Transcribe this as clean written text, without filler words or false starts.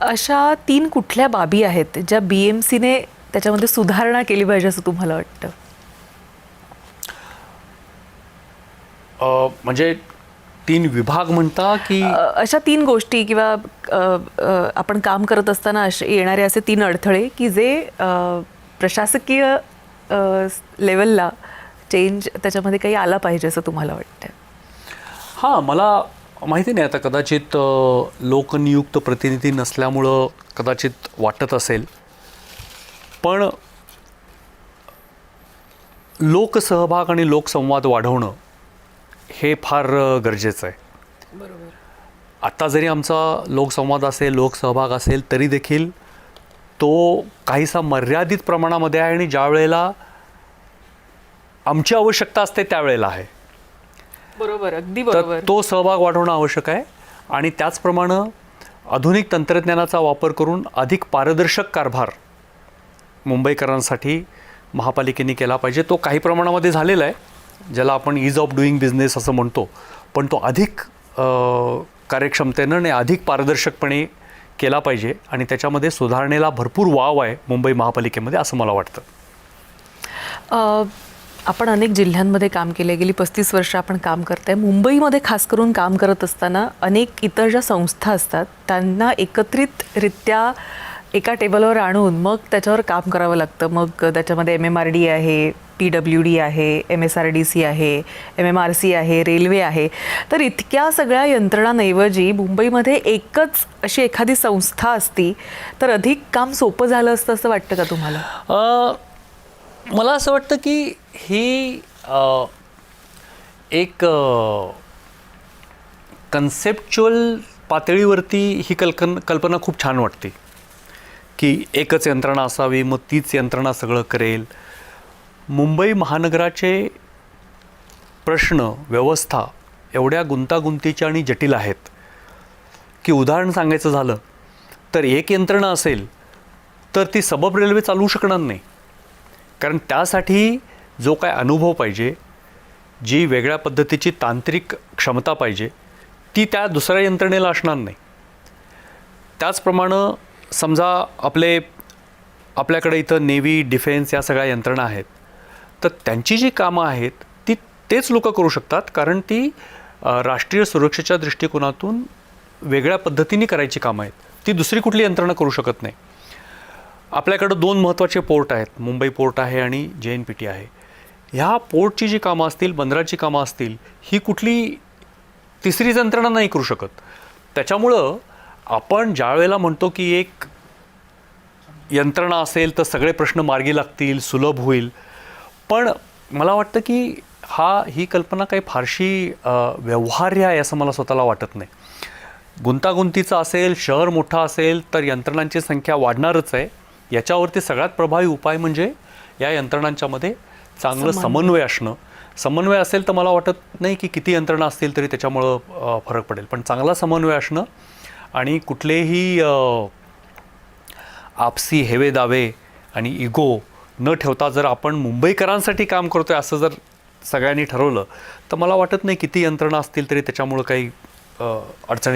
अशा 3 कुठल्या बाबी आहेत ज्या BMCने त्याच्यामध्ये सुधारणा केली पाहिजे असं तुम्हाला वाटतं? म्हणजे 3 विभाग म्हणता की अशा 3 गोष्टी किंवा आपण काम करत असताना येणारे असे 3 अडथळे की जे प्रशासकीय लेवलला चेंज त्याच्यामध्ये काही आला पाहिजे असं तुम्हाला वाटतं? हां, मला माहिती नाही, आता कदाचित लोकनियुक्त प्रतिनिधी नसल्यामुळं कदाचित वाटत असेल, पण लोकसहभाग आणि लोकसंवाद वाढवणं हे फार गरजेचं आहे. बरोबर. आत्ता जरी आमचा लोकसंवाद असेल, लोकसहभाग असेल, तरी देखील तो काहीसा मर्यादित प्रमाणामध्ये आहे आणि ज्या वेळेला आमची आवश्यकता असते त्यावेळेला आहे. बरोबर, अगदी तर बरोबर. तो सहभाग वाढवणं आवश्यक आहे आणि त्याचप्रमाणे आधुनिक तंत्रज्ञानाचा वापर करून अधिक पारदर्शक कारभार मुंबईकरांसाठी महापालिकेने केला पाहिजे. तो काही प्रमाणामध्ये झालेला आहे, ज्याला आपण ईज ऑफ डुईंग बिझनेस असं म्हणतो, पण तो अधिक कार्यक्षमतेनं आणि अधिक पारदर्शकपणे केला पाहिजे आणि त्याच्यामध्ये सुधारणेला भरपूर वाव आहे मुंबई महापालिकेमध्ये, असं मला वाटतं. आपण अनेक जिल्ह्यांमध्ये काम केले, गेली 35 वर्ष आपण काम करताय. मुंबईमध्ये खास करून काम करत असताना अनेक इतर ज्या संस्था असतात त्यांना एकत्रितरित्या एका टेबलवर आणून मग त्याच्यावर काम करावं लागतं. मग त्याच्यामध्ये MMRD आहे, PWD आहे, MSRDC आहे, MMRC आहे, रेल्वे आहे. तर इतक्या सगळ्या यंत्रणांऐवजी मुंबईमध्ये एकच अशी एखादी संस्था असती तर अधिक काम सोपं झालं असतं असं वाटतं का तुम्हाला? मला असं वाटतं की ही एक कन्सेप्च्युअल पातळीवरती ही कल्पना खूप छान वाटते की एकच यंत्रणा असावी, मग तीच यंत्रणा सगळं करेल. मुंबई महानगराचे प्रश्न, व्यवस्था एवढ्या गुंतागुंतीच्या आणि जटिल आहेत की उदाहरण सांगायचं झालं तर एक यंत्रणा असेल तर ती सबब रेल्वे चालवू शकणार नाही, कारण त्यासाठी जो काय अनुभव पाहिजे, जी वेगळ्या पद्धतीची तांत्रिक क्षमता पाहिजे, ती त्या दुसऱ्या यंत्रणेला असणार नाही. त्याचप्रमाणे समजा आपल्याकडे इथं नेव्ही, डिफेन्स या सगळ्या यंत्रणा आहेत, तर त्यांची जी कामं आहेत ती तेच लोक करू शकतात, कारण ती राष्ट्रीय सुरक्षेच्या दृष्टिकोनातून वेगळ्या पद्धतीने करायची कामं आहेत. ती दुसरी कुठली यंत्रणा करू शकत नाही. आपल्याकडं 2 महत्त्वाचे पोर्ट आहेत, मुंबई पोर्ट आहे आणि JNPT आहे. ह्या पोर्टची जी कामं असतील, बंदराची कामं असतील, ही कुठली तिसरी यंत्रणा नाही करू शकत. त्याच्यामुळं आपण ज्या वेळेला म्हणतो की एक यंत्रणा असेल तर सगळे प्रश्न मार्गी लागतील, सुलभ होईल, पण मला वाटतं की ही कल्पना काही फारशी व्यवहार्य आहे असं मला स्वतःला वाटत नाही. गुंतागुंतीचं असेल, शहर मोठं असेल तर यंत्रणांची संख्या वाढणारच आहे. याच्यावरती सगळ्यात प्रभावी उपाय म्हणजे या यंत्रणांच्यामध्ये चांगलं समन्वय असणं. समन्वय असेल तर मला वाटत नाही की किती यंत्रणा असतील तरी त्याच्यामुळं फरक पडेल, पण चांगला समन्वय असणं आणि कुठलेही आपसी हेवेदावे आणि इगो न ठेवता जर आपण मुंबईकरांसाठी काम करतोय असं जर सगळ्यांनी ठरवलं तर मला वाटत नाही किती यंत्रणा असतील तरी त्याच्यामुळं काही अडचणी